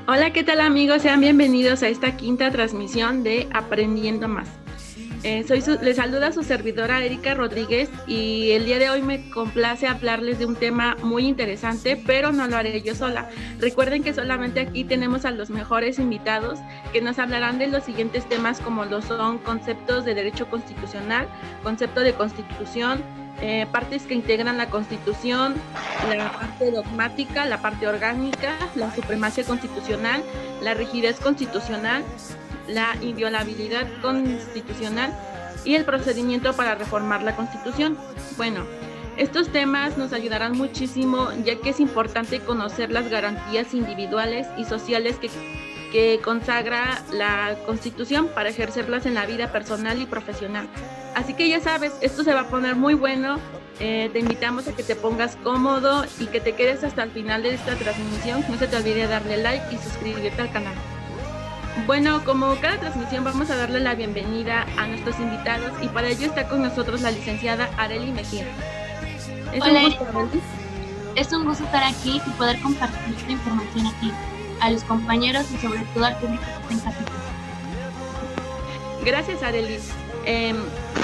Hola, ¿qué tal amigos? Sean bienvenidos a esta quinta transmisión de Aprendiendo Más. Les saluda su servidora Erika Rodríguez y el día de hoy me complace hablarles de un tema muy interesante, pero no lo haré yo sola. Recuerden que solamente aquí tenemos a los mejores invitados que nos hablarán de los siguientes temas como lo son conceptos de derecho constitucional, concepto de constitución, partes que integran la Constitución, la parte dogmática, la parte orgánica, la supremacía constitucional, la rigidez constitucional, la inviolabilidad constitucional y el procedimiento para reformar la Constitución. Bueno, estos temas nos ayudarán muchísimo ya que es importante conocer las garantías individuales y sociales que consagra la Constitución para ejercerlas en la vida personal y profesional. Así que ya sabes, esto se va a poner muy bueno. Te invitamos a que te pongas cómodo y que te quedes hasta el final de esta transmisión. No se te olvide darle like y suscribirte al canal. Bueno, como cada transmisión vamos a darle la bienvenida a nuestros invitados y para ello está con nosotros la licenciada Arely Mejía. Hola, es un gusto estar aquí y poder compartir esta información aquí a los compañeros y sobre todo al público que está en casa. Gracias, Arely.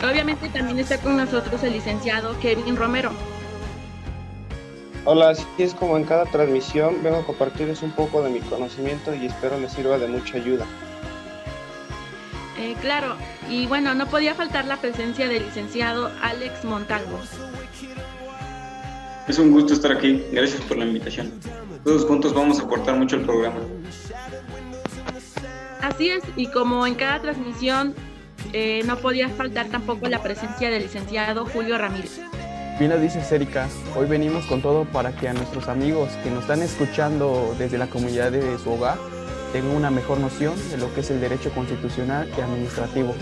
Obviamente también está con nosotros el licenciado Kevin Romero. Hola, así es como en cada transmisión vengo a compartirles un poco de mi conocimiento y espero les sirva de mucha ayuda. Claro, y bueno, no podía faltar la presencia del licenciado Alex Montalvo. Es un gusto estar aquí, gracias por la invitación. Todos juntos vamos a aportar mucho al programa. Así es, y como en cada transmisión, no podía faltar tampoco la presencia del licenciado Julio Ramírez. Bien lo dices, Erika, hoy venimos con todo para que a nuestros amigos que nos están escuchando desde la comunidad de su hogar tengan una mejor noción de lo que es el derecho constitucional y administrativo.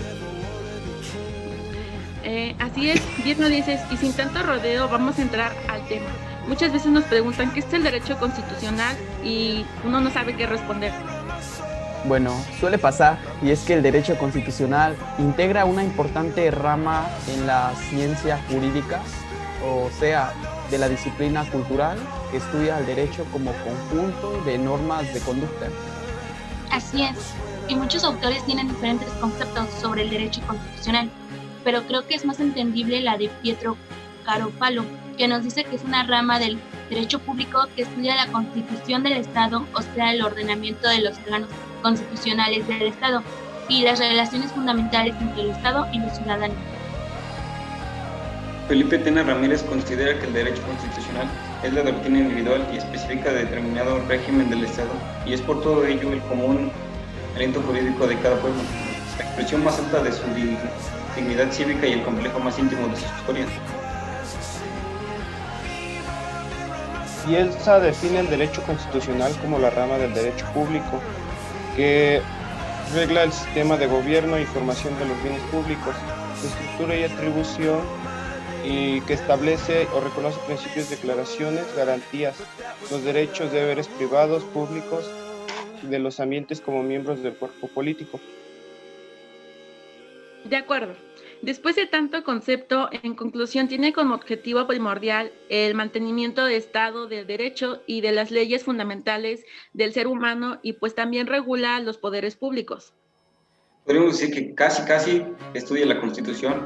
Así es, bien lo dices, y sin tanto rodeo vamos a entrar al tema. Muchas veces nos preguntan qué es el derecho constitucional y uno no sabe qué responder. Bueno, suele pasar, y es que el derecho constitucional integra una importante rama en la ciencia jurídica, o sea, de la disciplina cultural que estudia el derecho como conjunto de normas de conducta. Así es, y muchos autores tienen diferentes conceptos sobre el derecho constitucional, pero creo que es más entendible la de Pietro Caropalo, que nos dice que es una rama del derecho público que estudia la constitución del Estado, o sea, el ordenamiento de los órganos constitucionales del Estado y las relaciones fundamentales entre el Estado y los ciudadanos. Felipe Tena Ramírez considera que el derecho constitucional es la doctrina individual y específica de determinado régimen del Estado, y es por todo ello el común aliento jurídico de cada pueblo, la expresión más alta de su dignidad cívica y el complejo más íntimo de su historia. Bielsa define el derecho constitucional como la rama del derecho público, que regla el sistema de gobierno y formación de los bienes públicos, su estructura y atribución, y que establece o reconoce principios, declaraciones, garantías, los derechos, deberes privados, públicos, de los ambientes como miembros del cuerpo político. De acuerdo. Después de tanto concepto, en conclusión, tiene como objetivo primordial el mantenimiento de Estado del Derecho y de las leyes fundamentales del ser humano y pues también regula los poderes públicos. Podríamos decir que casi estudia la Constitución.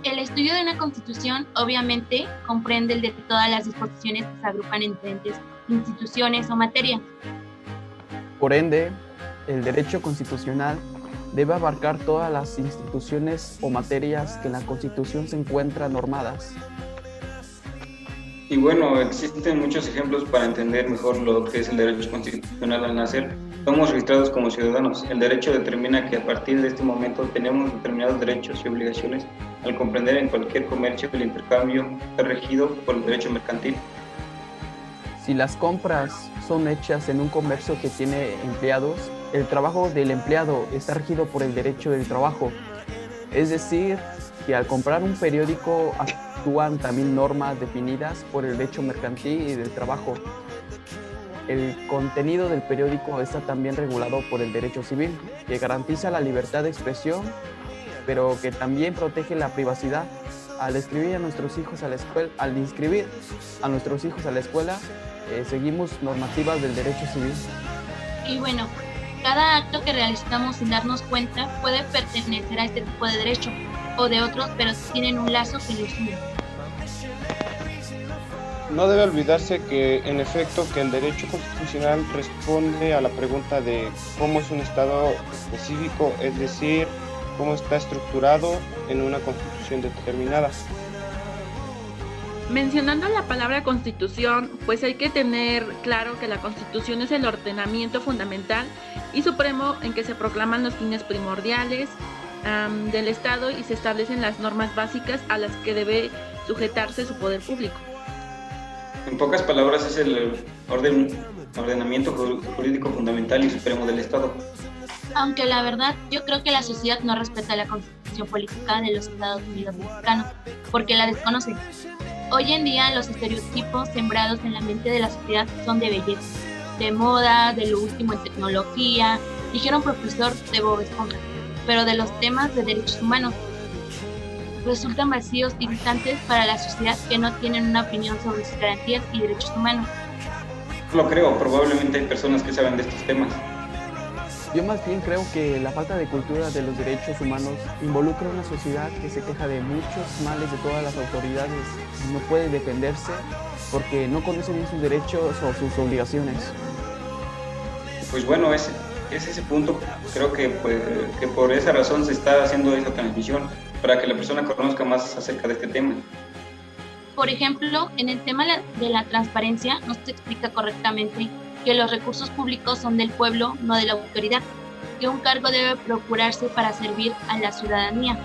El estudio de una constitución obviamente comprende el de todas las disposiciones que se agrupan en diferentes instituciones o materias. Por ende, el derecho constitucional debe abarcar todas las instituciones o materias que en la Constitución se encuentran normadas. Y bueno, existen muchos ejemplos para entender mejor lo que es el derecho constitucional al nacer. Somos registrados como ciudadanos. El derecho determina que a partir de este momento tenemos determinados derechos y obligaciones al comprender en cualquier comercio el intercambio está regido por el derecho mercantil. Si las compras son hechas en un comercio que tiene empleados, el trabajo del empleado está regido por el derecho del trabajo. Es decir, que al comprar un periódico actúan también normas definidas por el derecho mercantil y del trabajo. El contenido del periódico está también regulado por el derecho civil, que garantiza la libertad de expresión, pero que también protege la privacidad, al inscribir a nuestros hijos a la escuela, seguimos normativas del derecho civil. Y bueno, cada acto que realizamos sin darnos cuenta puede pertenecer a este tipo de derecho o de otros, pero tienen un lazo que los une. No debe olvidarse que, en efecto, que el derecho constitucional responde a la pregunta de cómo es un Estado específico, es decir, cómo está estructurado en una constitución determinada. Mencionando la palabra constitución, pues hay que tener claro que la constitución es el ordenamiento fundamental y supremo en que se proclaman los fines primordiales del Estado y se establecen las normas básicas a las que debe sujetarse su poder público. En pocas palabras, es el ordenamiento jurídico fundamental y supremo del Estado. Aunque la verdad, yo creo que la sociedad no respeta la constitución política de los Estados Unidos mexicanos, porque la desconoce. Hoy en día, los estereotipos sembrados en la mente de la sociedad son de belleza, de moda, de lo último en tecnología, dijera un profesor de Bob Esponja, pero de los temas de derechos humanos resultan vacíos y distantes para la sociedad que no tienen una opinión sobre sus garantías y derechos humanos. Lo creo, probablemente hay personas que saben de estos temas. Yo más bien creo que la falta de cultura de los derechos humanos involucra a una sociedad que se queja de muchos males de todas las autoridades y no puede defenderse porque no conoce bien sus derechos o sus obligaciones. Pues bueno, es ese punto, creo que por esa razón se está haciendo esta transmisión, para que la persona conozca más acerca de este tema. Por ejemplo, en el tema de la transparencia no se explica correctamente que los recursos públicos son del pueblo, no de la autoridad, que un cargo debe procurarse para servir a la ciudadanía,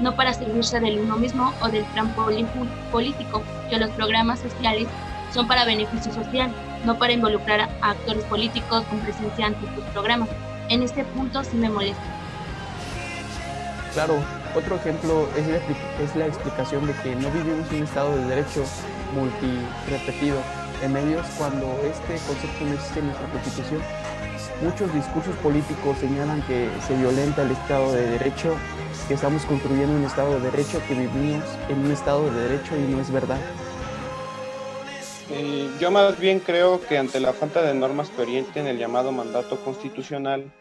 no para servirse del uno mismo o del trampolín político, que los programas sociales son para beneficio social, no para involucrar a actores políticos con presencia ante sus programas. En este punto sí me molesta. Claro, otro ejemplo es la explicación de que no vivimos un Estado de Derecho multirepetido en medios cuando este concepto no existe en nuestra Constitución. Muchos discursos políticos señalan que se violenta el Estado de Derecho, que estamos construyendo un Estado de Derecho, que vivimos en un Estado de Derecho y no es verdad. Yo más bien creo que ante la falta de normas que orienten el llamado mandato constitucional,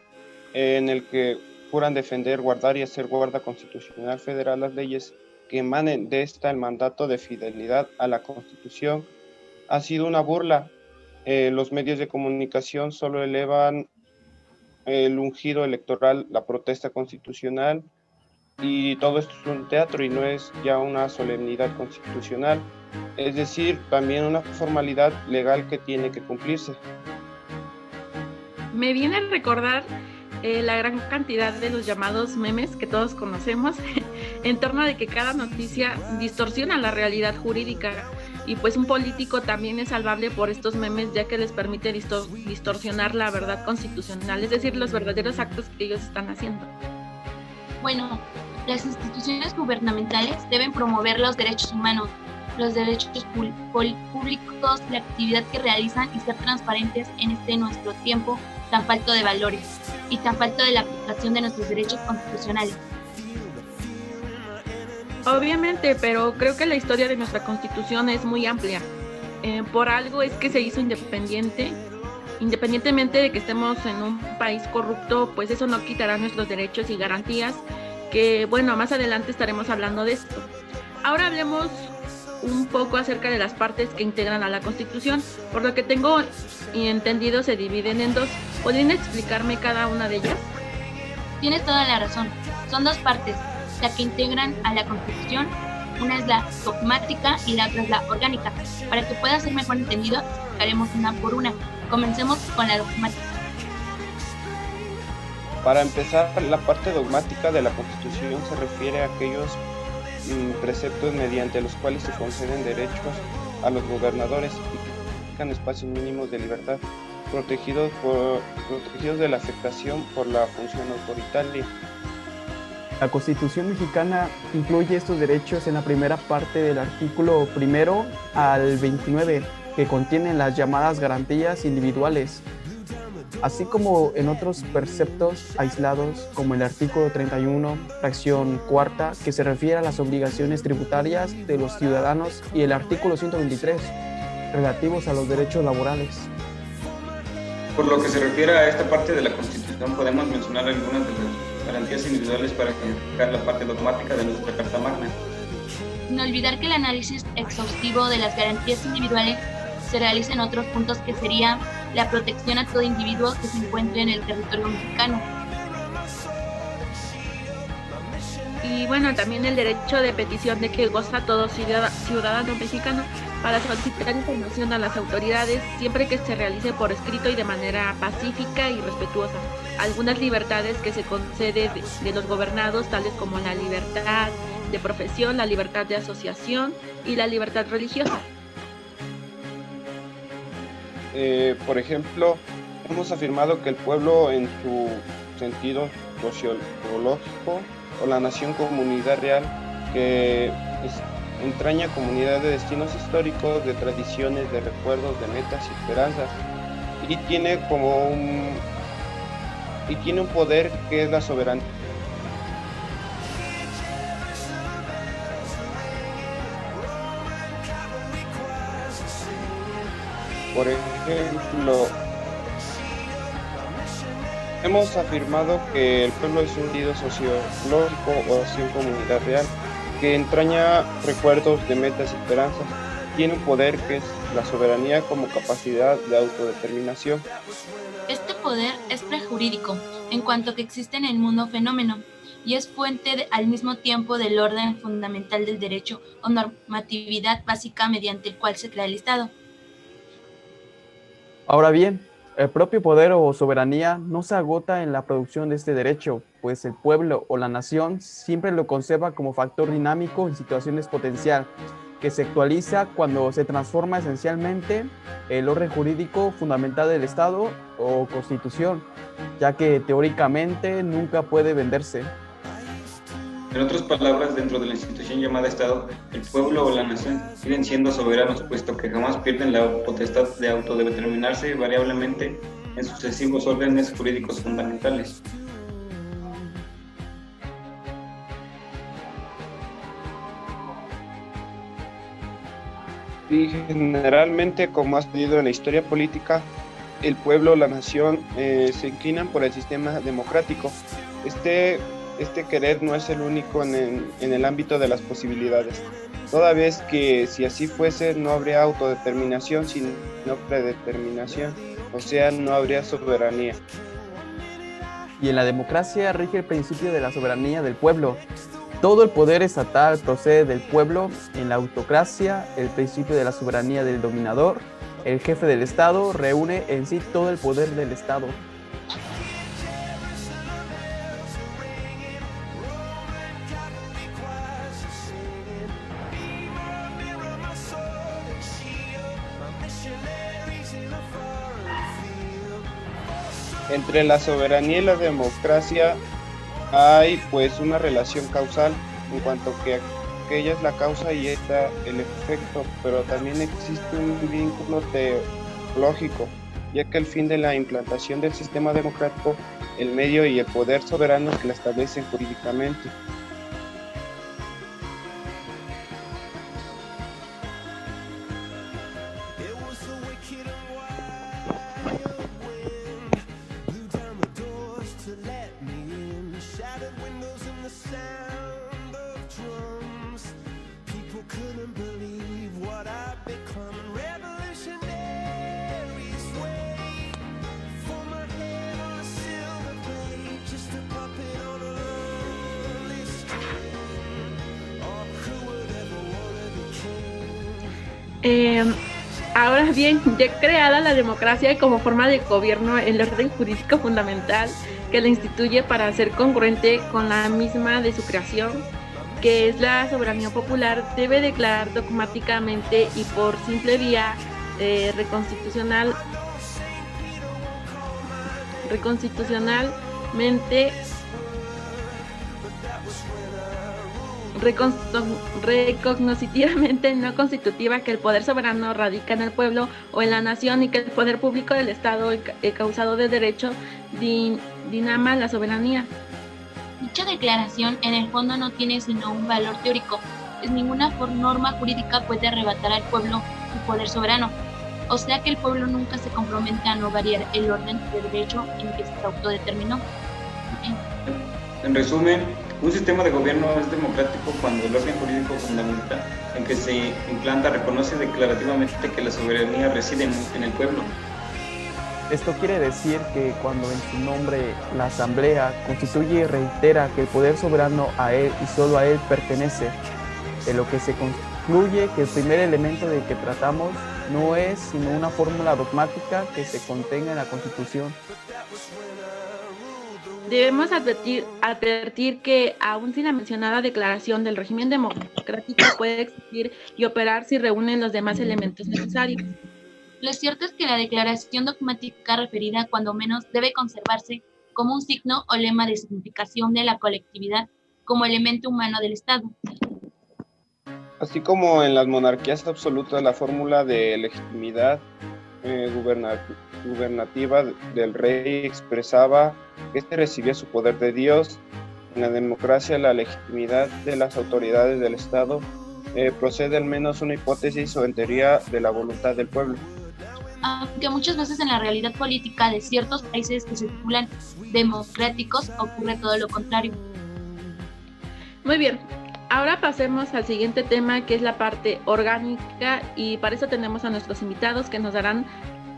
en el que juran defender, guardar y hacer guarda constitucional federal las leyes que emanen de esta el mandato de fidelidad a la Constitución, ha sido una burla. Los medios de comunicación solo elevan el ungido electoral, la protesta constitucional, y todo esto es un teatro y no es ya una solemnidad constitucional, es decir, también una formalidad legal que tiene que cumplirse. Me viene a recordar la gran cantidad de los llamados memes que todos conocemos en torno de que cada noticia distorsiona la realidad jurídica y pues un político también es salvable por estos memes ya que les permite distorsionar la verdad constitucional, es decir, los verdaderos actos que ellos están haciendo. Bueno, las instituciones gubernamentales deben promover los derechos humanos, los derechos públicos, la actividad que realizan y ser transparentes en este nuestro tiempo tan falto de valores y tan falto de la aplicación de nuestros derechos constitucionales. Obviamente, pero creo que la historia de nuestra Constitución es muy amplia. Por algo es que se hizo independientemente de que estemos en un país corrupto, pues eso no quitará nuestros derechos y garantías, que bueno, más adelante estaremos hablando de esto. Ahora hablemos un poco acerca de las partes que integran a la Constitución. Por lo que tengo entendido, se dividen en dos. ¿Podrían explicarme cada una de ellas? Tienes toda la razón. Son dos partes, la que integran a la Constitución. Una es la dogmática y la otra es la orgánica. Para que pueda ser mejor entendido, explicaremos una por una. Comencemos con la dogmática. Para empezar, la parte dogmática de la Constitución se refiere a aquellos preceptos mediante los cuales se conceden derechos a los gobernadores y fijan espacios mínimos de libertad, protegidos de la afectación por la función autoritaria. La Constitución mexicana incluye estos derechos en la primera parte del artículo 1 al 29, que contienen las llamadas garantías individuales. así como en otros preceptos aislados, como el artículo 31, fracción cuarta, que se refiere a las obligaciones tributarias de los ciudadanos, y el artículo 123, relativos a los derechos laborales. Por lo que se refiere a esta parte de la Constitución, podemos mencionar algunas de las garantías individuales para ejemplificar la parte dogmática de nuestra Carta Magna. Sin olvidar que el análisis exhaustivo de las garantías individuales se realiza en otros puntos, que sería la protección a todo individuo que se encuentre en el territorio mexicano. Y bueno, también el derecho de petición de que goza todo ciudadano mexicano para solicitar información a las autoridades siempre que se realice por escrito y de manera pacífica y respetuosa. Algunas libertades que se concede de los gobernados, tales como la libertad de profesión, la libertad de asociación y la libertad religiosa. Por ejemplo, hemos afirmado que el pueblo en su sentido sociológico o la nación comunidad real que entraña comunidad de destinos históricos, de tradiciones, de recuerdos, de metas y esperanzas, y tiene un poder que es la soberanía. Por ejemplo, hemos afirmado que el pueblo es un sentido sociológico o nación comunidad real que entraña recuerdos de metas y esperanzas. Tiene un poder que es la soberanía como capacidad de autodeterminación. Este poder es prejurídico, en cuanto que existe en el mundo fenómeno, y es fuente al mismo tiempo del orden fundamental del derecho o normatividad básica mediante el cual se crea el Estado. Ahora bien, el propio poder o soberanía no se agota en la producción de este derecho, pues el pueblo o la nación siempre lo conserva como factor dinámico en situaciones potencial, que se actualiza cuando se transforma esencialmente el orden jurídico fundamental del Estado o Constitución, ya que teóricamente nunca puede venderse. En otras palabras, dentro de la institución llamada Estado, el pueblo o la nación siguen siendo soberanos, puesto que jamás pierden la potestad de autodeterminarse variablemente en sucesivos órdenes jurídicos fundamentales. Y generalmente, como ha sucedido en la historia política, el pueblo o la nación se inclinan por el sistema democrático. Este querer no es el único en el ámbito de las posibilidades, toda vez que si así fuese no habría autodeterminación sino predeterminación, o sea, no habría soberanía. Y en la democracia rige el principio de la soberanía del pueblo. Todo el poder estatal procede del pueblo. En la autocracia, el principio de la soberanía del dominador. El jefe del Estado reúne en sí todo el poder del Estado. Entre la soberanía y la democracia hay pues una relación causal, en cuanto que aquella es la causa y esta el efecto, pero también existe un vínculo teológico, ya que el fin de la implantación del sistema democrático, el medio y el poder soberano que la establecen jurídicamente. Ahora bien, ya creada la democracia como forma de gobierno, el orden jurídico fundamental que la instituye para ser congruente con la misma de su creación, que es la soberanía popular, debe declarar dogmáticamente y por simple vía reconstitucionalmente recognitivamente no constitutiva que el poder soberano radica en el pueblo o en la nación y que el poder público del Estado causado de derecho dinama la soberanía. Dicha declaración en el fondo no tiene sino un valor teórico, pues ninguna norma jurídica puede arrebatar al pueblo su poder soberano, o sea que el pueblo nunca se compromete a no variar el orden de derecho en que se autodeterminó. En resumen, un sistema de gobierno es democrático cuando el orden jurídico fundamental en que se implanta reconoce declarativamente que la soberanía reside en el pueblo. Esto quiere decir que cuando en su nombre la Asamblea constituye y reitera que el poder soberano a él y solo a él pertenece, de lo que se concluye que el primer elemento del que tratamos no es sino una fórmula dogmática que se contenga en la Constitución. Debemos advertir que aún sin la mencionada declaración del régimen democrático puede existir y operar si reúnen los demás elementos necesarios. Lo cierto es que la declaración dogmática referida cuando menos debe conservarse como un signo o lema de significación de la colectividad como elemento humano del Estado. Así como en las monarquías absolutas la fórmula de legitimidad gubernativa del rey expresaba que éste recibía su poder de Dios, en la democracia la legitimidad de las autoridades del Estado procede al menos una hipótesis o en teoría de la voluntad del pueblo. Aunque muchas veces en la realidad política de ciertos países que se titulan democráticos ocurre todo lo contrario. Muy bien, ahora pasemos al siguiente tema, que es la parte orgánica, y para eso tenemos a nuestros invitados que nos darán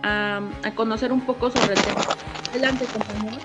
a conocer un poco sobre el tema. Adelante, compañeros.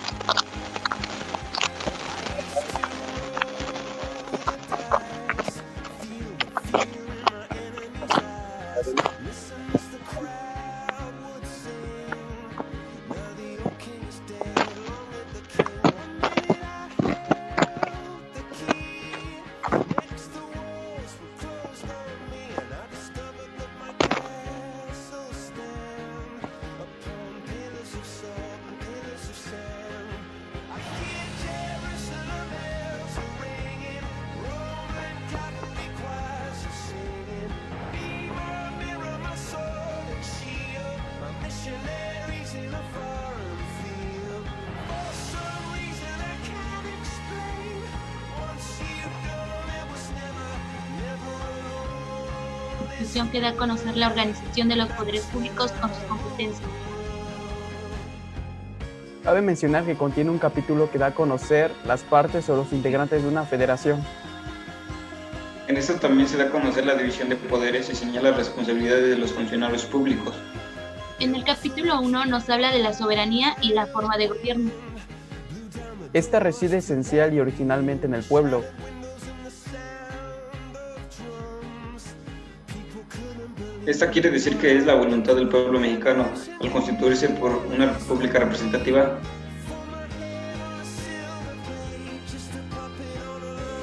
Que da a conocer la organización de los poderes públicos con sus competencias. Cabe mencionar que contiene un capítulo que da a conocer las partes o los integrantes de una federación. En esto también se da a conocer la división de poderes y señala las responsabilidades de los funcionarios públicos. En el capítulo 1 nos habla de la soberanía y la forma de gobierno. Esta reside esencial y originalmente en el pueblo. Esta quiere decir que es la voluntad del pueblo mexicano al constituirse por una república representativa.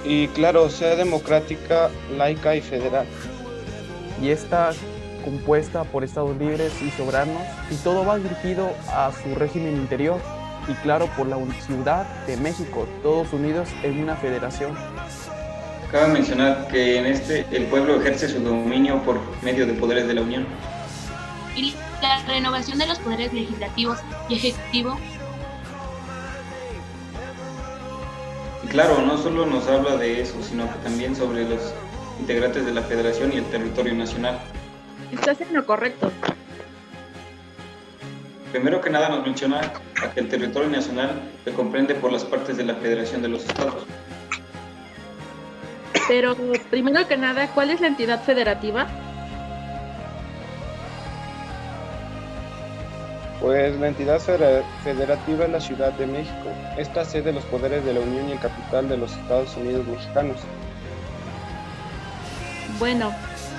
Y claro, sea democrática, laica y federal. Y está compuesta por estados libres y soberanos, y todo va dirigido a su régimen interior, y claro, por la Ciudad de México, todos unidos en una federación. Cabe mencionar que en este el pueblo ejerce su dominio por medio de poderes de la Unión. Y la renovación de los poderes legislativos y ejecutivo. Y claro, no solo nos habla de eso, sino que también sobre los integrantes de la Federación y el territorio nacional. Estás en lo correcto. Primero que nada nos menciona a que el territorio nacional se comprende por las partes de la Federación de los Estados. Pero primero que nada, ¿cuál es la entidad federativa? Pues la entidad federativa es la Ciudad de México. Esta sede los poderes de la Unión y el capital de los Estados Unidos mexicanos. Bueno,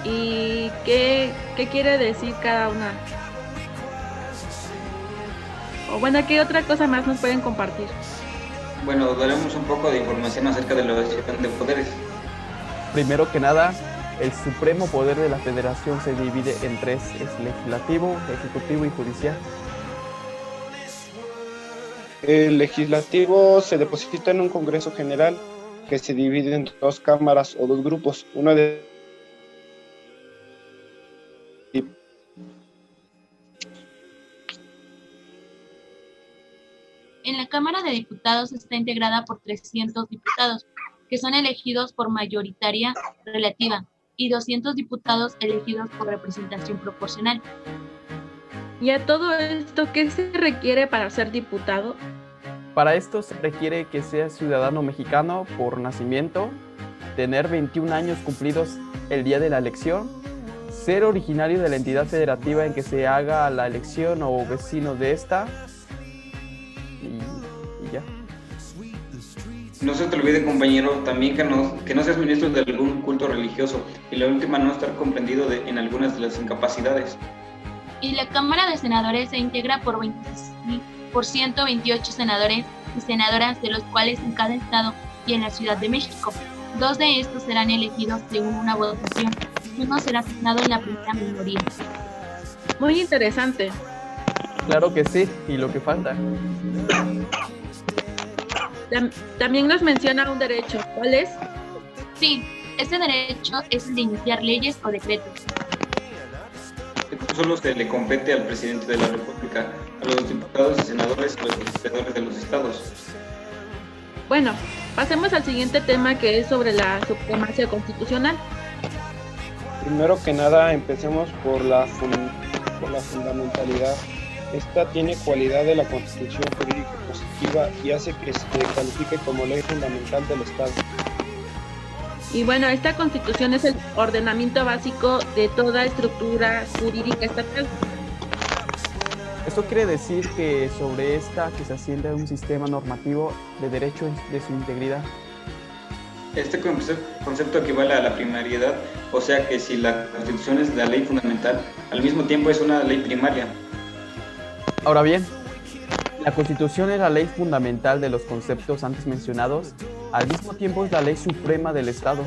¿y qué quiere decir cada una? O bueno, ¿qué otra cosa más nos pueden compartir? Bueno, daremos un poco de información acerca de la división de poderes. Primero que nada, el supremo poder de la federación se divide en tres: es legislativo, ejecutivo y judicial. El legislativo se deposita en un Congreso General que se divide en dos cámaras o dos grupos, una de En la Cámara de Diputados está integrada por 300 diputados, que son elegidos por mayoritaria relativa, y 200 diputados elegidos por representación proporcional. ¿Y a todo esto qué se requiere para ser diputado? Para esto se requiere que seas ciudadano mexicano por nacimiento, tener 21 años cumplidos el día de la elección, ser originario de la entidad federativa en que se haga la elección o vecino de esta, y ya. No se te olvide, compañero, también que no seas ministro de algún culto religioso, y la última, no estar comprendido en algunas de las incapacidades. Y la Cámara de Senadores se integra por 128 senadores y senadoras, de los cuales en cada estado y en la Ciudad de México. 2 de estos serán elegidos según una votación, y uno será asignado en la primera minoría. Muy interesante. Claro que sí, y lo que falta. También nos menciona un derecho. ¿Cuál es? Sí, ese derecho es el de iniciar leyes o decretos. Esto solo se le compete al presidente de la República, a los diputados y senadores y a los legisladores de los estados. Bueno, pasemos al siguiente tema, que es sobre la supremacía constitucional. Primero que nada, empecemos por la fundamentalidad. Esta tiene cualidad de la Constitución jurídica positiva y hace que se califique como ley fundamental del Estado. Y bueno, esta Constitución es el ordenamiento básico de toda estructura jurídica estatal. Esto quiere decir que sobre esta que se asienta un sistema normativo de derecho de su integridad. Este concepto equivale a la primariedad, o sea que si la Constitución es la ley fundamental, al mismo tiempo es una ley primaria. Ahora bien, la Constitución es la ley fundamental de los conceptos antes mencionados, al mismo tiempo es la ley suprema del Estado.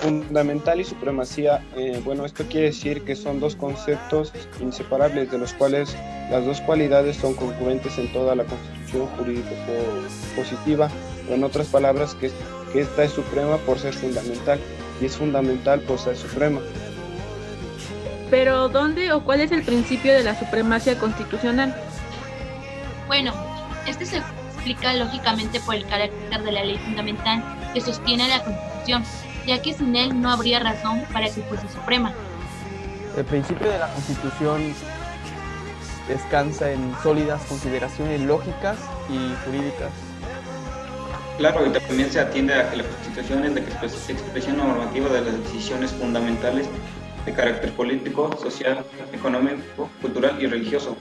Fundamental y supremacía, esto quiere decir que son dos conceptos inseparables, de los cuales las dos cualidades son concurrentes en toda la Constitución jurídica positiva, o en otras palabras, que esta es suprema por ser fundamental y es fundamental por ser suprema. Pero ¿dónde o cuál es el principio de la supremacía constitucional? Bueno, este se explica lógicamente por el carácter de la ley fundamental que sostiene la Constitución, ya que sin él no habría razón para que fuese suprema. El principio de la Constitución descansa en sólidas consideraciones lógicas y jurídicas. Claro, y también se atiende a que la Constitución es la expresión normativa de las decisiones fundamentales de carácter político, social, económico, cultural y religioso.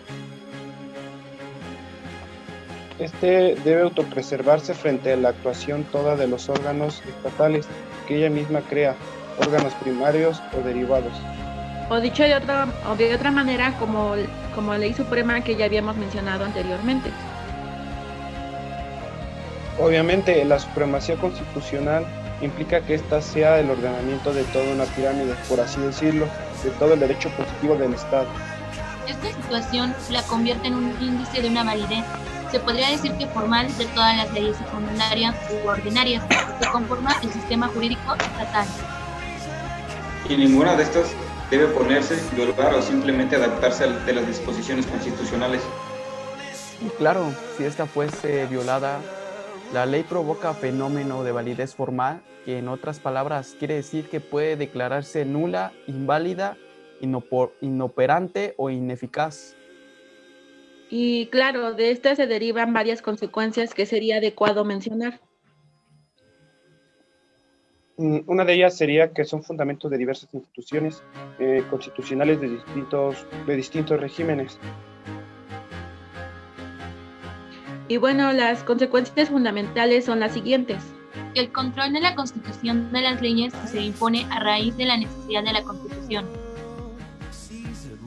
Este debe autopreservarse frente a la actuación toda de los órganos estatales que ella misma crea, órganos primarios o derivados. O dicho de otra manera, como ley suprema que ya habíamos mencionado anteriormente. Obviamente, la supremacía constitucional implica que ésta sea el ordenamiento de toda una pirámide, por así decirlo, de todo el derecho positivo del Estado. Esta situación la convierte en un índice de una validez, se podría decir que formal, de todas las leyes secundarias u ordinarias que conforman el sistema jurídico estatal. Y ninguna de estas debe oponerse, violar o simplemente adaptarse de las disposiciones constitucionales. Y claro, si esta fuese violada, la ley provoca fenómeno de validez formal, que en otras palabras quiere decir que puede declararse nula, inválida, inoperante o ineficaz. Y claro, de esta se derivan varias consecuencias que sería adecuado mencionar. Una de ellas sería que son fundamentos de diversas instituciones constitucionales de distintos regímenes. Y bueno, las consecuencias fundamentales son las siguientes. El control de la constitución de las leyes que se impone a raíz de la necesidad de la Constitución.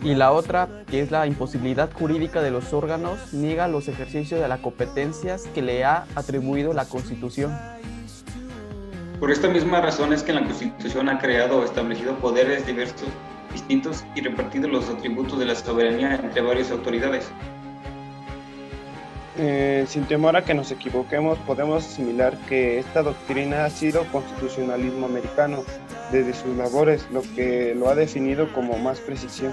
Y la otra, que es la imposibilidad jurídica de los órganos, niega los ejercicios de las competencias que le ha atribuido la Constitución. Por esta misma razón es que la Constitución ha creado o establecido poderes diversos, distintos y repartido los atributos de la soberanía entre varias autoridades. Sin temor a que nos equivoquemos, podemos asimilar que esta doctrina ha sido constitucionalismo americano desde sus labores, lo que lo ha definido como más precisión.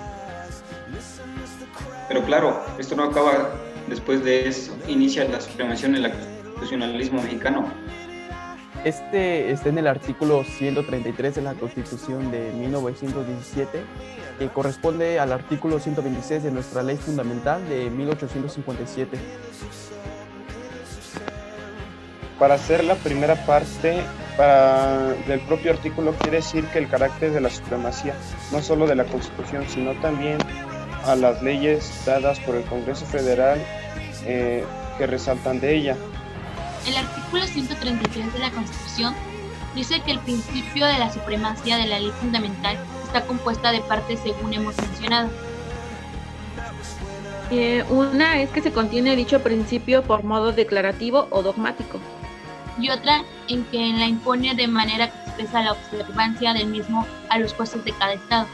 Pero claro, esto no acaba. Después de eso, inicia la supremacía en el constitucionalismo mexicano. Este está en el artículo 133 de la Constitución de 1917, que corresponde al artículo 126 de nuestra Ley Fundamental de 1857. Para hacer la primera parte del propio artículo, quiere decir que el carácter de la supremacía, no solo de la Constitución, sino también a las leyes dadas por el Congreso Federal que resaltan de ella. El artículo 133 de la Constitución dice que el principio de la supremacía de la ley fundamental está compuesta de partes según hemos mencionado. Una es que se contiene dicho principio por modo declarativo o dogmático. Y otra en que la impone de manera que expresa la observancia del mismo a los jueces de cada estado.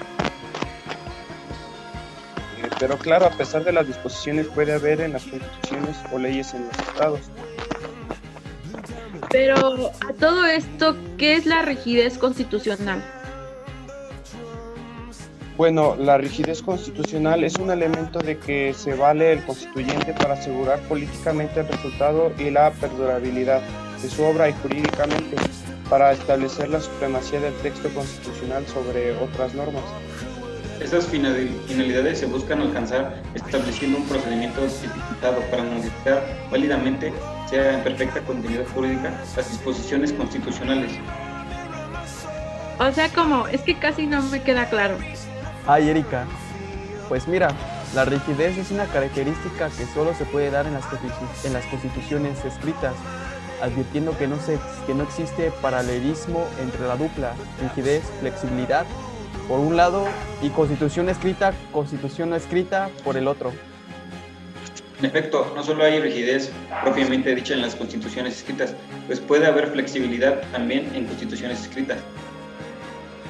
Pero claro, a pesar de las disposiciones puede haber en las constituciones o leyes en los estados. Pero a todo esto, ¿qué es la rigidez constitucional? Bueno, la rigidez constitucional es un elemento de que se vale el constituyente para asegurar políticamente el resultado y la perdurabilidad de su obra y jurídicamente para establecer la supremacía del texto constitucional sobre otras normas. Estas finalidades se buscan alcanzar estableciendo un procedimiento tipificado para modificar válidamente, sea en perfecta continuidad jurídica, las disposiciones constitucionales. O sea, es que casi no me queda claro. Ay, Erika, pues mira, la rigidez es una característica que solo se puede dar en las constituciones escritas, advirtiendo que no existe paralelismo entre la dupla rigidez, flexibilidad, por un lado, y constitución no escrita, por el otro. En efecto, no solo hay rigidez propiamente dicha en las constituciones escritas, pues puede haber flexibilidad también en constituciones escritas.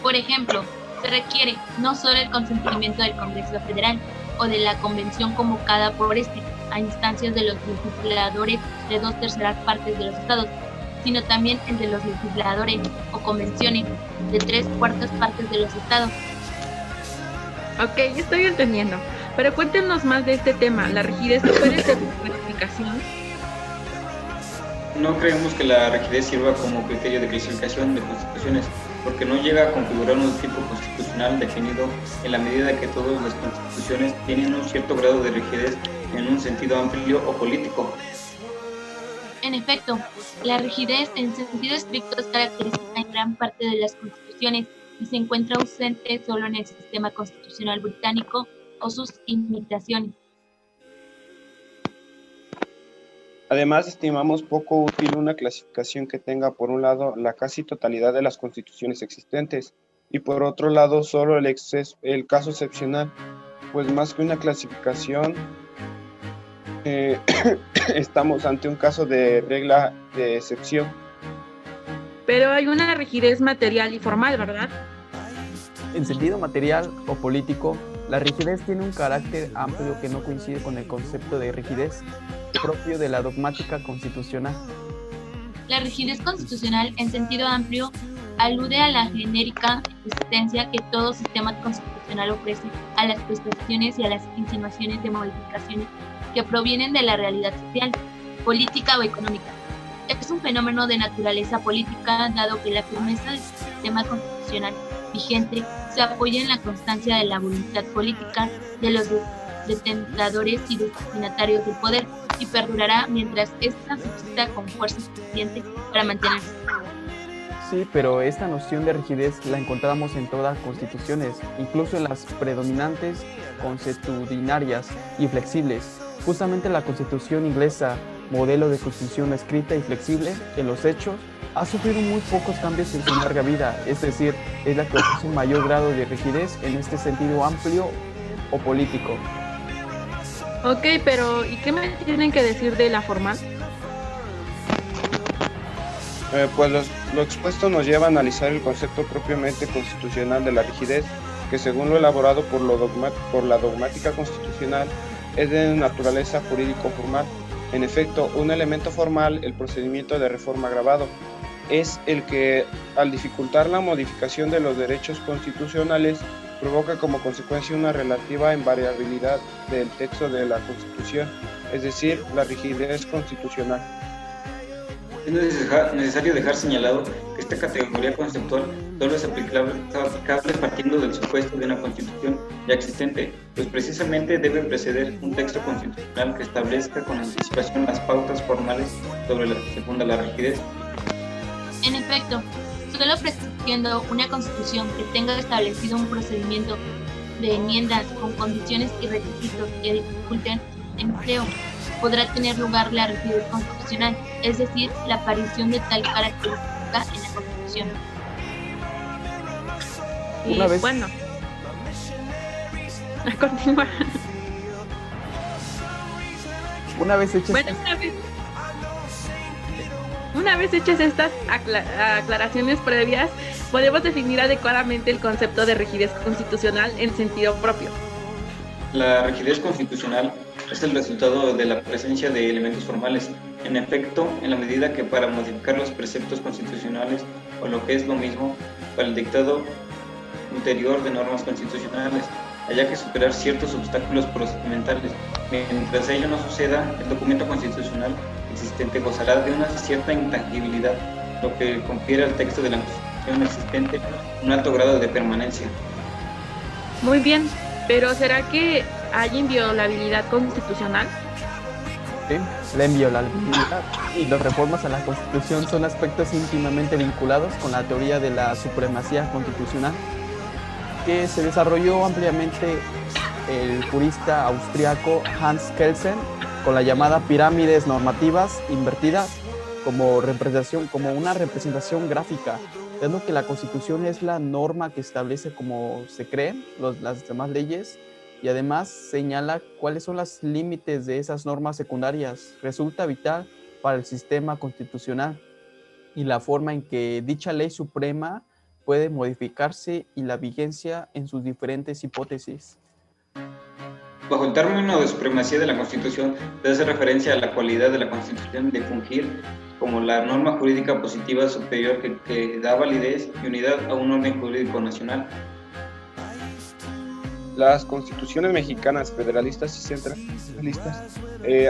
Por ejemplo, se requiere no solo el consentimiento del Congreso Federal o de la convención convocada por este a instancias de los legisladores de 2/3 partes de los estados, sino también el de los legisladores o convenciones de 3/4 partes de los estados. Ok, estoy entendiendo. Pero cuéntenos más de este tema. ¿La rigidez puede ser una clasificación? No creemos que la rigidez sirva como criterio de clasificación de constituciones, porque no llega a configurar un tipo constitucional definido en la medida que todas las constituciones tienen un cierto grado de rigidez en un sentido amplio o político. En efecto, la rigidez en sentido estricto es característica en gran parte de las constituciones y se encuentra ausente solo en el sistema constitucional británico o sus imitaciones. Además, estimamos poco útil una clasificación que tenga, por un lado, la casi totalidad de las constituciones existentes y, por otro lado, solo el caso excepcional, pues más que una clasificación, estamos ante un caso de regla de excepción. Pero hay una rigidez material y formal, ¿verdad? En sentido material o político, la rigidez tiene un carácter amplio que no coincide con el concepto de rigidez propio de la dogmática constitucional. La rigidez constitucional en sentido amplio alude a la genérica existencia que todo sistema constitucional ofrece a las prestaciones y a las insinuaciones de modificaciones que provienen de la realidad social, política o económica. Es un fenómeno de naturaleza política, dado que la firmeza del sistema constitucional vigente se apoya en la constancia de la voluntad política de los detentadores y destinatarios del poder, y perdurará mientras ésta subsista con fuerza suficiente para mantenerse. Sí, pero esta noción de rigidez la encontramos en todas las constituciones, incluso en las predominantes consuetudinarias y flexibles. Justamente la Constitución inglesa, modelo de constitución escrita y flexible, en los hechos, ha sufrido muy pocos cambios en su larga vida, es decir, es la que ofrece un mayor grado de rigidez en este sentido amplio o político. Ok, pero ¿y qué me tienen que decir de la formal? Pues lo expuesto nos lleva a analizar el concepto propiamente constitucional de la rigidez, que según lo elaborado por la dogmática constitucional es de naturaleza jurídico-formal, En efecto, un elemento formal, el procedimiento de reforma agravado, es el que, al dificultar la modificación de los derechos constitucionales, provoca como consecuencia una relativa invariabilidad del texto de la Constitución, es decir, la rigidez constitucional. Es necesario dejar señalado que esta categoría conceptual solo es aplicable partiendo del supuesto de una constitución ya existente, pues precisamente debe preceder un texto constitucional que establezca con anticipación las pautas formales sobre las que se funda la rigidez. En efecto, solo pretendiendo una constitución que tenga establecido un procedimiento de enmiendas con condiciones y requisitos que dificulten el empleo, podrá tener lugar la rigidez constitucional, es decir, la aparición de tal característica en la Constitución. Y Una vez- bueno, a continuar. Una vez hechas Bueno, una vez hechas estas aclaraciones previas, podemos definir adecuadamente el concepto de rigidez constitucional en sentido propio. La rigidez constitucional es el resultado de la presencia de elementos formales. En efecto, en la medida que para modificar los preceptos constitucionales, o lo que es lo mismo, para el dictado ulterior de normas constitucionales, haya que superar ciertos obstáculos procedimentales. Mientras ello no suceda, el documento constitucional existente gozará de una cierta intangibilidad, lo que confiere al texto de la Constitución existente un alto grado de permanencia. Muy bien, pero ¿será que hay inviolabilidad constitucional? ¿sí? La inviolabilidad y las reformas a la Constitución son aspectos íntimamente vinculados con la teoría de la supremacía constitucional, que se desarrolló ampliamente el jurista austriaco Hans Kelsen con la llamada pirámides normativas invertidas como una representación gráfica, dando que la Constitución es la norma que establece cómo se creen las demás leyes y además señala cuáles son los límites de esas normas secundarias. Resulta vital para el sistema constitucional y la forma en que dicha ley suprema puede modificarse y la vigencia en sus diferentes hipótesis. Bajo el término de supremacía de la Constitución, se hace referencia a la cualidad de la Constitución de fungir como la norma jurídica positiva superior que da validez y unidad a un orden jurídico nacional. Las constituciones mexicanas, federalistas y centralistas,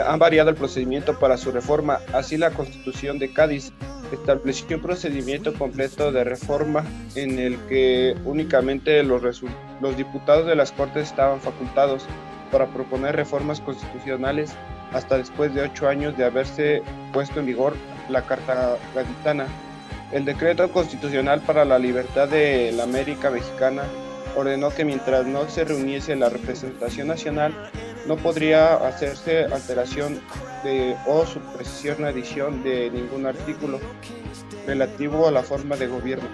han variado el procedimiento para su reforma. Así, la Constitución de Cádiz estableció un procedimiento completo de reforma en el que únicamente los diputados de las Cortes estaban facultados para proponer reformas constitucionales hasta después de 8 años de haberse puesto en vigor la Carta Gaditana. El Decreto Constitucional para la Libertad de la América Mexicana ordenó que mientras no se reuniese la representación nacional, no podría hacerse alteración o supresión o adición de ningún artículo relativo a la forma de gobierno.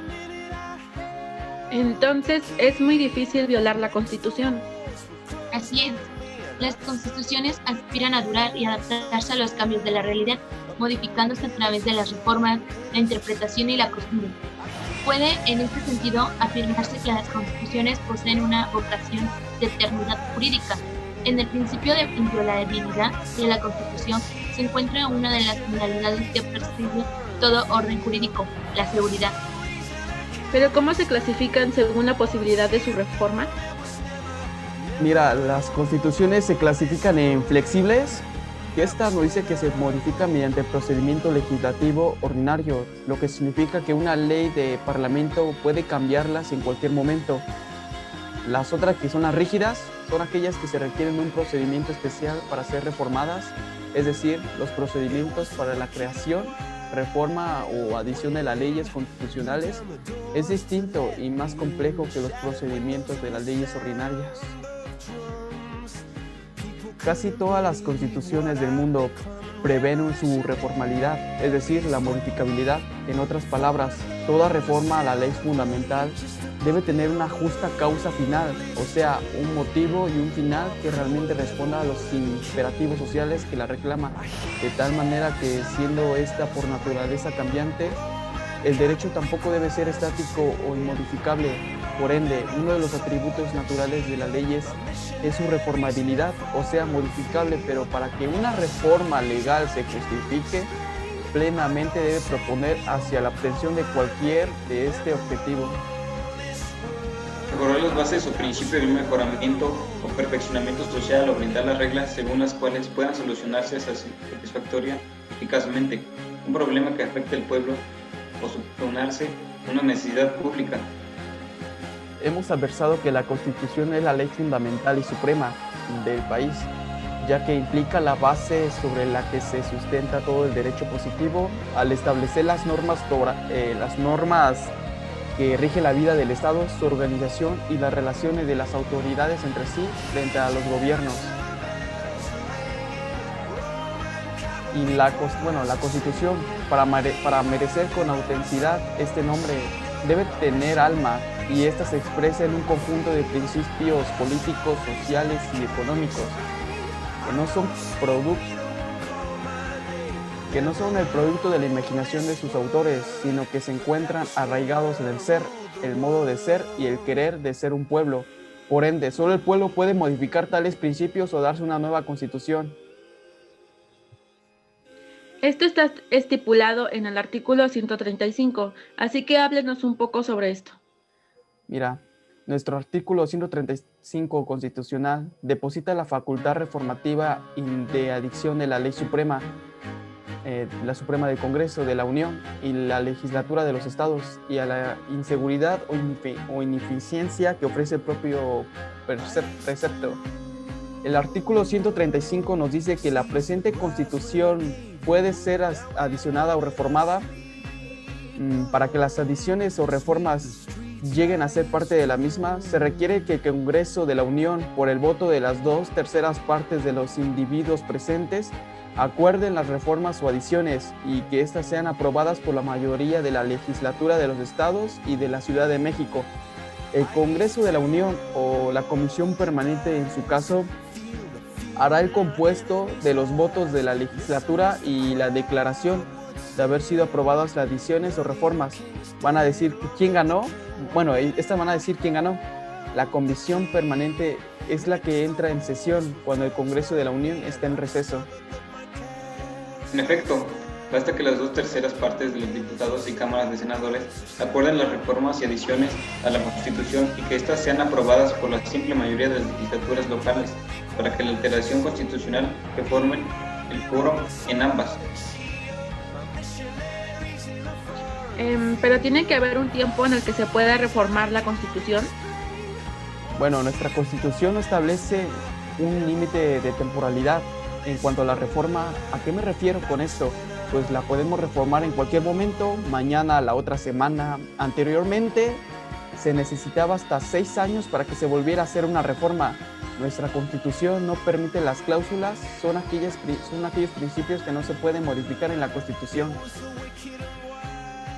Entonces es muy difícil violar la Constitución. Así es, las constituciones aspiran a durar y adaptarse a los cambios de la realidad, modificándose a través de las reformas, la interpretación y la costumbre. Puede, en este sentido, afirmarse que las constituciones poseen una vocación de eternidad jurídica. En el principio de inviolabilidad de la Constitución se encuentra una de las finalidades que persigue todo orden jurídico, la seguridad. Pero ¿cómo se clasifican según la posibilidad de su reforma? Mira, las constituciones se clasifican en flexibles, que esta nos dice que se modifica mediante procedimiento legislativo ordinario, lo que significa que una ley de parlamento puede cambiarlas en cualquier momento. Las otras, que son las rígidas, son aquellas que se requieren un procedimiento especial para ser reformadas, es decir, los procedimientos para la creación, reforma o adición de las leyes constitucionales es distinto y más complejo que los procedimientos de las leyes ordinarias. Casi todas las constituciones del mundo prevén su reformalidad, es decir, la modificabilidad. En otras palabras, toda reforma a la ley fundamental debe tener una justa causa final, o sea, un motivo y un final que realmente responda a los imperativos sociales que la reclaman, de tal manera que, siendo esta por naturaleza cambiante, el derecho tampoco debe ser estático o inmodificable, Por ende, uno de los atributos naturales de las leyes es su reformabilidad, o sea, modificable, pero para que una reforma legal se justifique, plenamente debe proponer hacia la obtención de cualquier de este objetivo. Mejorar las bases o principios de un mejoramiento o perfeccionamiento social o brindar las reglas según las cuales puedan solucionarse satisfactoria eficazmente un problema que afecte al pueblo o solucionarse una necesidad pública. Hemos adversado que la Constitución es la ley fundamental y suprema del país, ya que implica la base sobre la que se sustenta todo el derecho positivo al establecer las normas que rigen la vida del Estado, su organización y las relaciones de las autoridades entre sí frente a los gobiernos. Y la Constitución, para merecer con autenticidad este nombre, debe tener alma, y esta se expresa en un conjunto de principios políticos, sociales y económicos, que no son el producto de la imaginación de sus autores, sino que se encuentran arraigados en el ser, el modo de ser y el querer de ser un pueblo. Por ende, solo el pueblo puede modificar tales principios o darse una nueva constitución. Esto está estipulado en el artículo 135, así que háblenos un poco sobre esto. Mira, nuestro artículo 135 constitucional deposita la facultad reformativa y de adicción de la ley suprema, la Suprema del Congreso de la Unión y la legislatura de los estados, y a la inseguridad o ineficiencia que ofrece el propio precepto. El artículo 135 nos dice que la presente Constitución puede ser adicionada o reformada. Para que las adiciones o reformas lleguen a ser parte de la misma, se requiere que el Congreso de la Unión, por el voto de las 2/3 partes de los individuos presentes, acuerden las reformas o adiciones y que éstas sean aprobadas por la mayoría de la legislatura de los estados y de la Ciudad de México. El Congreso de la Unión o la Comisión Permanente, en su caso, hará el compuesto de los votos de la legislatura y la declaración de haber sido aprobadas las adiciones o reformas. Van a decir quién ganó. Bueno, estas van a decir quién ganó. La Comisión Permanente es la que entra en sesión cuando el Congreso de la Unión está en receso. En efecto, basta que las 2/3 partes de los diputados y cámaras de senadores acuerden las reformas y adiciones a la Constitución y que éstas sean aprobadas por la simple mayoría de las legislaturas locales para que la alteración constitucional que formen el quórum en ambas. Pero tiene que haber un tiempo en el que se pueda reformar la Constitución. Bueno, nuestra Constitución no establece un límite de temporalidad. En cuanto a la reforma, ¿a qué me refiero con esto? Pues la podemos reformar en cualquier momento, mañana, la otra semana. Anteriormente se necesitaba hasta 6 años para que se volviera a hacer una reforma. Nuestra Constitución no permite las cláusulas, son aquellos principios que no se pueden modificar en la Constitución.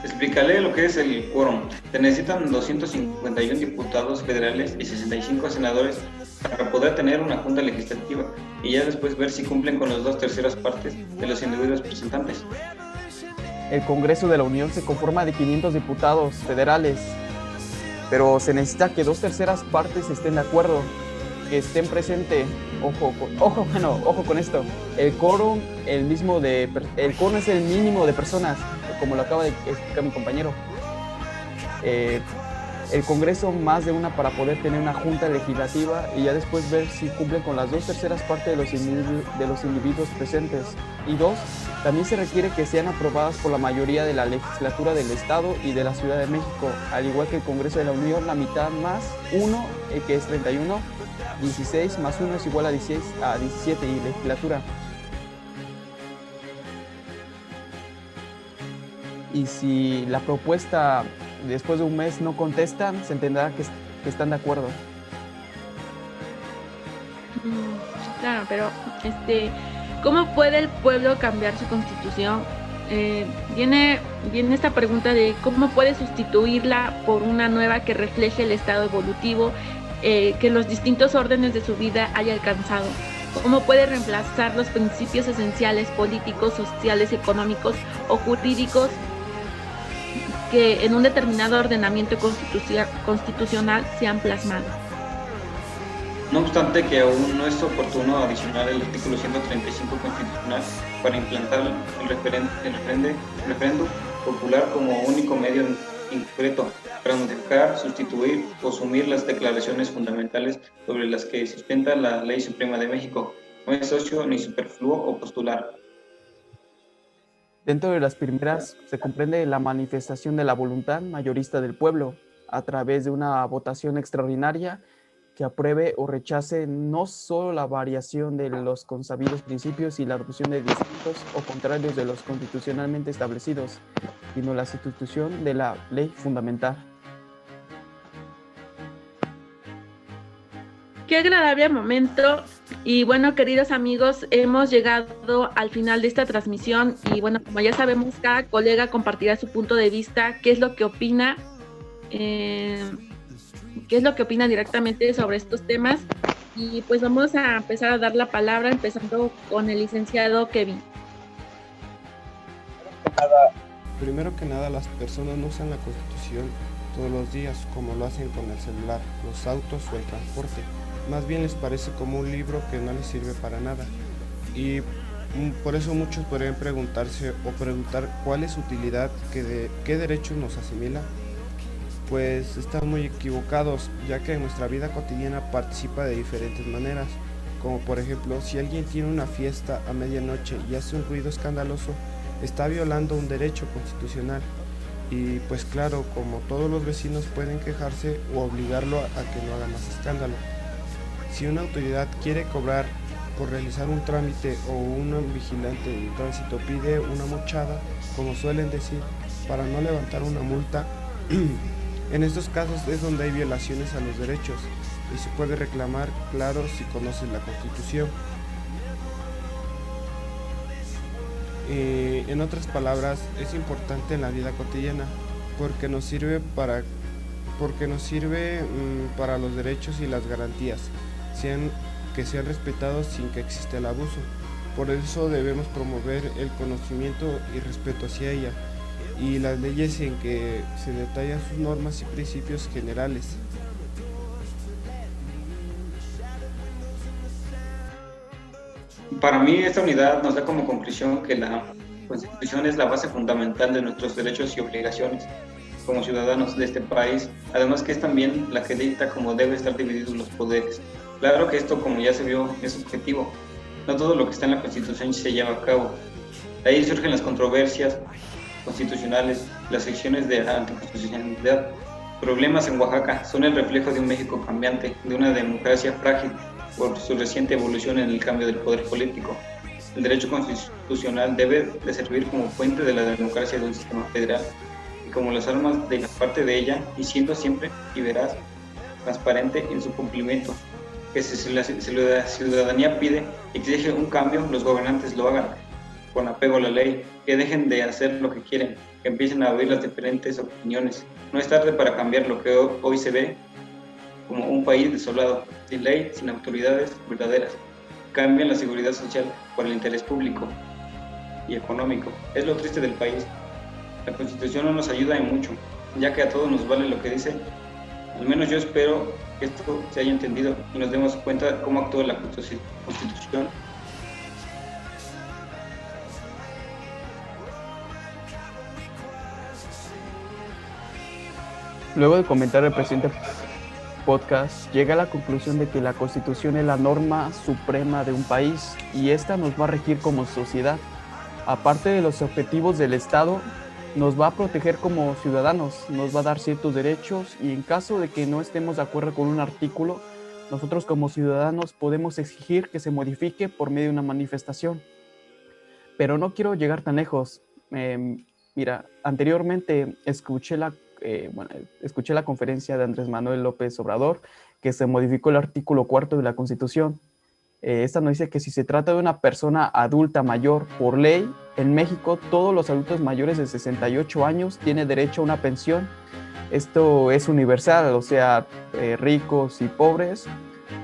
Explicaré lo que es el quórum. Se necesitan 251 diputados federales y 65 senadores para poder tener una junta legislativa y ya después ver si cumplen con las 2/3 partes de los individuos presentantes. El Congreso de la Unión se conforma de 500 diputados federales, pero se necesita que 2/3 partes estén de acuerdo, que estén presentes. Ojo con esto. El quórum es el mínimo de personas, como lo acaba de explicar mi compañero. El Congreso más de una para poder tener una junta legislativa y ya después ver si cumplen con las 2/3 partes de los individuos presentes. Y 2, también se requiere que sean aprobadas por la mayoría de la legislatura del Estado y de la Ciudad de México, al igual que el Congreso de la Unión, la mitad más 1, que es 31, 16 más 1 es igual a 17 y legislatura. Y si la propuesta después de un mes no contestan, se entenderá que están de acuerdo. Claro, pero ¿cómo puede el pueblo cambiar su constitución? Viene esta pregunta de cómo puede sustituirla por una nueva que refleje el estado evolutivo que los distintos órdenes de su vida haya alcanzado. ¿Cómo puede reemplazar los principios esenciales políticos, sociales, económicos o jurídicos que en un determinado ordenamiento constitucional se han plasmado. No obstante que aún no es oportuno adicionar el artículo 135 constitucional para implantar el referéndum popular como único medio concreto para modificar, sustituir o sumir las declaraciones fundamentales sobre las que sustenta la Ley Suprema de México. No es socio ni superfluo o postular. Dentro de las primeras se comprende la manifestación de la voluntad mayorista del pueblo a través de una votación extraordinaria que apruebe o rechace no solo la variación de los consabidos principios y la adopción de distintos o contrarios de los constitucionalmente establecidos, sino la sustitución de la ley fundamental. Qué agradable momento. Y bueno, queridos amigos, hemos llegado al final de esta transmisión y bueno, como ya sabemos, cada colega compartirá su punto de vista, qué es lo que opina directamente sobre estos temas. Y pues vamos a empezar a dar la palabra, empezando con el licenciado Kevin. Primero que nada, las personas no usan la Constitución todos los días como lo hacen con el celular, los autos o el transporte. Más bien les parece como un libro que no les sirve para nada. Y por eso muchos podrían preguntarse o preguntar cuál es su utilidad, qué derechos nos asimila. Pues están muy equivocados, ya que en nuestra vida cotidiana participa de diferentes maneras, como por ejemplo, si alguien tiene una fiesta a medianoche y hace un ruido escandaloso, está violando un derecho constitucional. Y pues claro, como todos los vecinos pueden quejarse o obligarlo a que no haga más escándalo. Si una autoridad quiere cobrar por realizar un trámite o un vigilante de tránsito pide una mochada, como suelen decir, para no levantar una multa, en estos casos es donde hay violaciones a los derechos y se puede reclamar, claro, si conoces la Constitución. En otras palabras, es importante en la vida cotidiana porque nos sirve para los derechos y las garantías, que sean respetados sin que exista el abuso. Por eso debemos promover el conocimiento y respeto hacia ella y las leyes en que se detallan sus normas y principios generales. Para mí esta unidad nos da como conclusión que la Constitución es la base fundamental de nuestros derechos y obligaciones como ciudadanos de este país, además que es también la que dicta cómo deben estar divididos los poderes. Claro que esto, como ya se vio, es subjetivo. No todo lo que está en la Constitución se lleva a cabo. De ahí surgen las controversias constitucionales, las secciones de anticonstitucionalidad. Problemas en Oaxaca son el reflejo de un México cambiante, de una democracia frágil por su reciente evolución en el cambio del poder político. El derecho constitucional debe de servir como fuente de la democracia de un sistema federal y como las armas de la parte de ella, y siendo siempre y veraz, transparente en su cumplimiento. Que si la ciudadanía pide y exige un cambio, los gobernantes lo hagan con apego a la ley, que dejen de hacer lo que quieren, que empiecen a oír las diferentes opiniones. No es tarde para cambiar lo que hoy se ve como un país desolado, sin ley, sin autoridades verdaderas. Cambian la seguridad social por el interés público y económico. Es lo triste del país. La Constitución no nos ayuda en mucho, ya que a todos nos vale lo que dice. Al menos yo espero que esto se haya entendido y nos demos cuenta de cómo actúa la Constitución. Luego de comentar el presente podcast, llega a la conclusión de que la Constitución es la norma suprema de un país y esta nos va a regir como sociedad. Aparte de los objetivos del Estado, nos va a proteger como ciudadanos, nos va a dar ciertos derechos y en caso de que no estemos de acuerdo con un artículo, nosotros como ciudadanos podemos exigir que se modifique por medio de una manifestación. Pero no quiero llegar tan lejos. Mira, anteriormente escuché la conferencia de Andrés Manuel López Obrador que se modificó el artículo 4 de la Constitución. Esta nos dice que si se trata de una persona adulta mayor por ley, en México todos los adultos mayores de 68 años tienen derecho a una pensión. Esto es universal, o sea, ricos y pobres,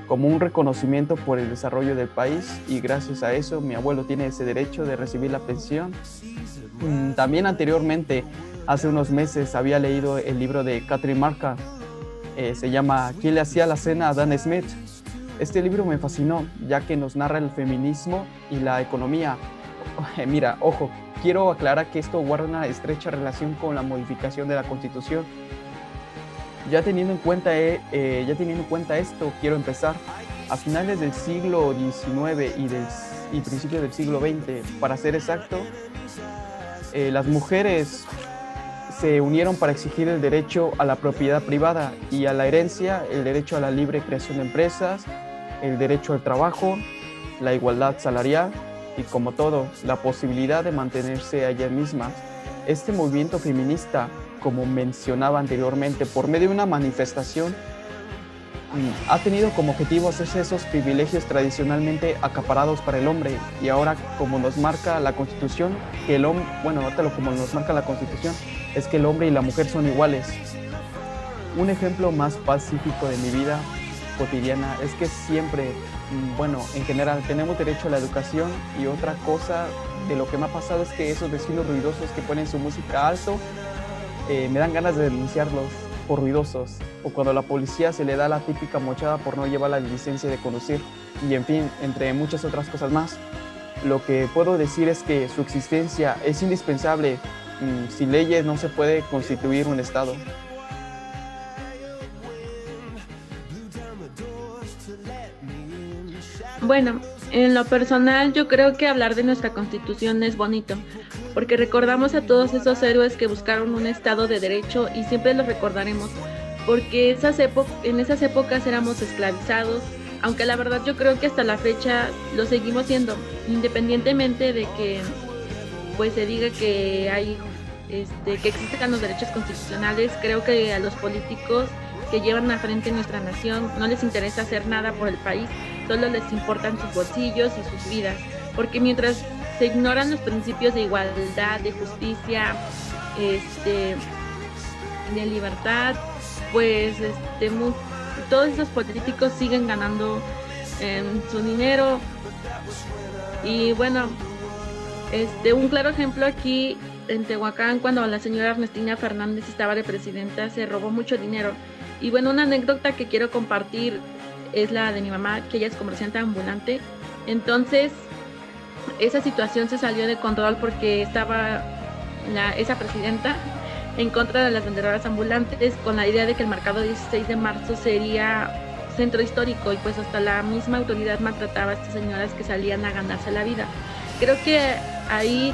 como un reconocimiento por el desarrollo del país y gracias a eso mi abuelo tiene ese derecho de recibir la pensión. También anteriormente Hace unos meses había leído el libro de Catherine Marca, se llama ¿Quién le hacía la cena a Dan Smith? Este libro me fascinó, ya que nos narra el feminismo y la economía. Mira, ojo, quiero aclarar que esto guarda una estrecha relación con la modificación de la Constitución. Ya teniendo en cuenta esto, quiero empezar. A finales del siglo XIX y principios del siglo XX, para ser exacto, las mujeres se unieron para exigir el derecho a la propiedad privada y a la herencia, el derecho a la libre creación de empresas, el derecho al trabajo, la igualdad salarial y, como todo, la posibilidad de mantenerse a ellas mismas. Este movimiento feminista, como mencionaba anteriormente, por medio de una manifestación, ha tenido como objetivo hacerse esos privilegios tradicionalmente acaparados para el hombre, y ahora, como nos marca la Constitución, como nos marca la Constitución, es que el hombre y la mujer son iguales. Un ejemplo más pacífico de mi vida cotidiana es que siempre, en general, tenemos derecho a la educación, y otra cosa de lo que me ha pasado es que esos vecinos ruidosos que ponen su música alto, me dan ganas de denunciarlos por ruidosos, o cuando a la policía se le da la típica mochada por no llevar la licencia de conducir, y en fin, entre muchas otras cosas más. Lo que puedo decir es que su existencia es indispensable. Sin leyes no se puede constituir un Estado. Bueno, en lo personal yo creo que hablar de nuestra Constitución es bonito, porque recordamos a todos esos héroes que buscaron un Estado de derecho y siempre los recordaremos, porque en esas épocas éramos esclavizados, aunque la verdad yo creo que hasta la fecha lo seguimos siendo, independientemente de que pues se diga que hay que existen los derechos constitucionales. Creo que a los políticos que llevan a frente nuestra nación no les interesa hacer nada por el país, solo les importan sus bolsillos y sus vidas, porque mientras se ignoran los principios de igualdad, de justicia, de libertad, pues todos esos políticos siguen ganando su dinero. Y bueno, un claro ejemplo aquí en Tehuacán, cuando la señora Ernestina Fernández estaba de presidenta, se robó mucho dinero. Y bueno, una anécdota que quiero compartir es la de mi mamá, que ella es comerciante ambulante. Entonces, esa situación se salió de control porque estaba esa presidenta en contra de las vendedoras ambulantes, con la idea de que el mercado 16 de marzo sería centro histórico, y pues hasta la misma autoridad maltrataba a estas señoras que salían a ganarse la vida. Creo que ahí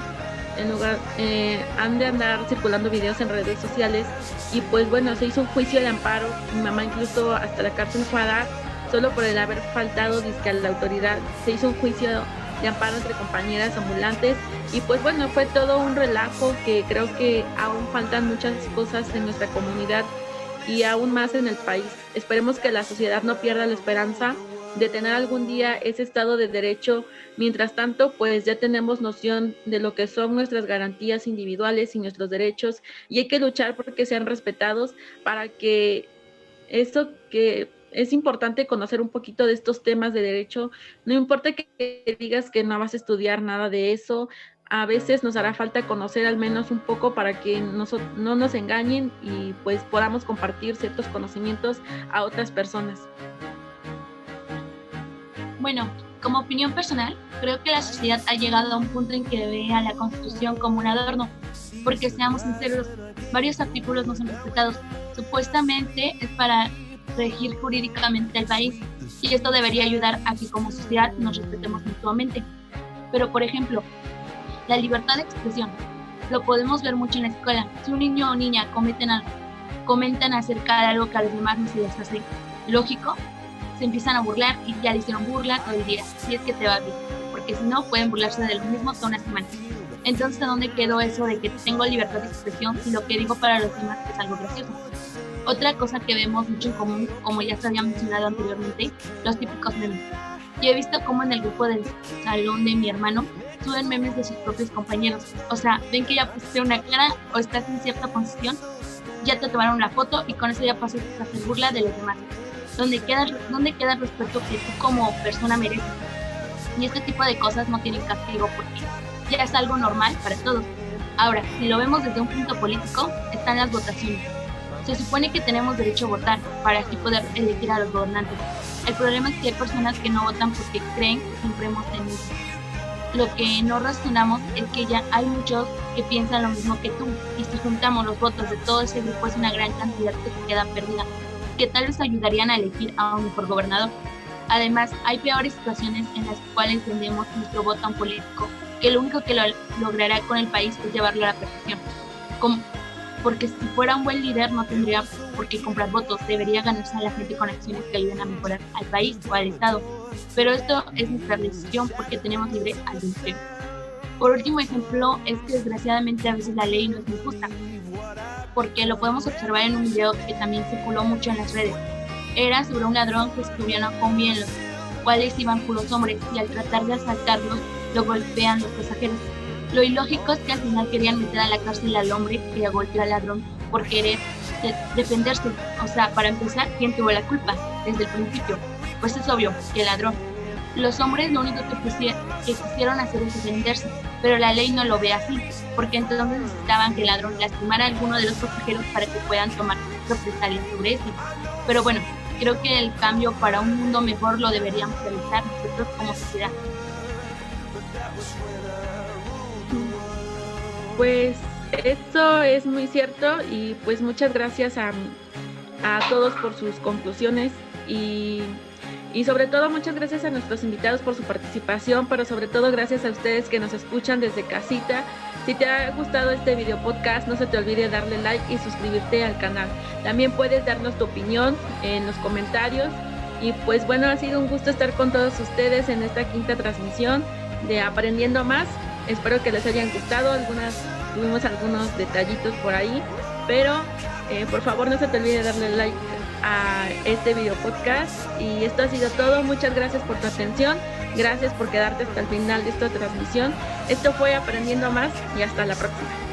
han de andar circulando videos en redes sociales, y pues bueno, se hizo un juicio de amparo. Mi mamá incluso hasta la cárcel fue a dar solo por el haber faltado a la autoridad. Se hizo un juicio de amparo entre compañeras ambulantes, y pues bueno, fue todo un relajo que creo que aún faltan muchas cosas en nuestra comunidad y aún más en el país. Esperemos que la sociedad no pierda la esperanza de tener algún día ese Estado de Derecho. Mientras tanto, pues ya tenemos noción de lo que son nuestras garantías individuales y nuestros derechos, y hay que luchar porque sean respetados, para que esto que es importante conocer un poquito de estos temas de derecho. No importa que digas que no vas a estudiar nada de eso, a veces nos hará falta conocer al menos un poco para que no nos engañen y pues podamos compartir ciertos conocimientos a otras personas. Bueno, como opinión personal, creo que la sociedad ha llegado a un punto en que ve a la Constitución como un adorno, porque seamos sinceros, varios artículos no son respetados. Supuestamente es para regir jurídicamente el país, y esto debería ayudar a que como sociedad nos respetemos mutuamente. Pero, por ejemplo, la libertad de expresión lo podemos ver mucho en la escuela. Si un niño o niña comentan acerca de algo que a los demás no se les hace lógico, se empiezan a burlar y ya le hicieron burla todo el día, si es que te va bien, porque si no pueden burlarse de lo mismo toda una semana. Entonces, ¿dónde quedó eso de que tengo libertad de expresión y lo que digo para los demás es algo gracioso? Otra cosa que vemos mucho en común, como ya se había mencionado anteriormente, los típicos memes. Yo he visto cómo en el grupo del salón de mi hermano suben memes de sus propios compañeros. O sea, ven que ya pusiste una cara o estás en cierta posición, ya te tomaron la foto y con eso ya pasas a hacer burla de los demás. ¿Dónde queda el respeto que tú como persona mereces? Y este tipo de cosas no tienen castigo porque ya es algo normal para todos. Ahora, si lo vemos desde un punto político, están las votaciones. Se supone que tenemos derecho a votar para así poder elegir a los gobernantes. El problema es que hay personas que no votan porque creen que siempre hemos tenido. Lo que no razonamos es que ya hay muchos que piensan lo mismo que tú, y si juntamos los votos de todo ese grupo es una gran cantidad que se queda perdida, que tal vez ayudarían a elegir a un mejor gobernador. Además, hay peores situaciones en las cuales vendemos nuestro voto a un político, que lo único que lo logrará con el país es llevarlo a la perfección. Porque si fuera un buen líder no tendría por qué comprar votos, debería ganarse a la gente con acciones que ayuden a mejorar al país o al Estado. Pero esto es nuestra decisión porque tenemos libre albedrío. Por último ejemplo, es que desgraciadamente a veces la ley no es muy justa, porque lo podemos observar en un video que también circuló mucho en las redes. Era sobre un ladrón que se subió a una combi en los cuales iban puros hombres y al tratar de asaltarlos lo golpean los pasajeros. Lo ilógico es que al final querían meter a la cárcel al hombre que golpeó al ladrón por querer defenderse. O sea, para empezar, ¿quién tuvo la culpa desde el principio? Pues es obvio, que el ladrón. Los hombres lo único que quisieron hacer es defenderse, pero la ley no lo ve así, porque entonces necesitaban que el ladrón lastimara a alguno de los pasajeros para que puedan tomar represalias sobre este. Pero bueno, creo que el cambio para un mundo mejor lo deberíamos realizar nosotros como sociedad. Pues eso es muy cierto y pues muchas gracias a todos por sus conclusiones y sobre todo muchas gracias a nuestros invitados por su participación, pero sobre todo gracias a ustedes que nos escuchan desde casita. Si te ha gustado este video podcast, no se te olvide darle like y suscribirte al canal. También puedes darnos tu opinión en los comentarios y pues bueno, ha sido un gusto estar con todos ustedes en esta quinta transmisión de Aprendiendo Más. Espero que les hayan gustado, tuvimos algunos detallitos por ahí, pero por favor no se te olvide darle like a este video podcast y esto ha sido todo. Muchas gracias por tu atención, gracias por quedarte hasta el final de esta transmisión. Esto fue Aprendiendo Más y hasta la próxima.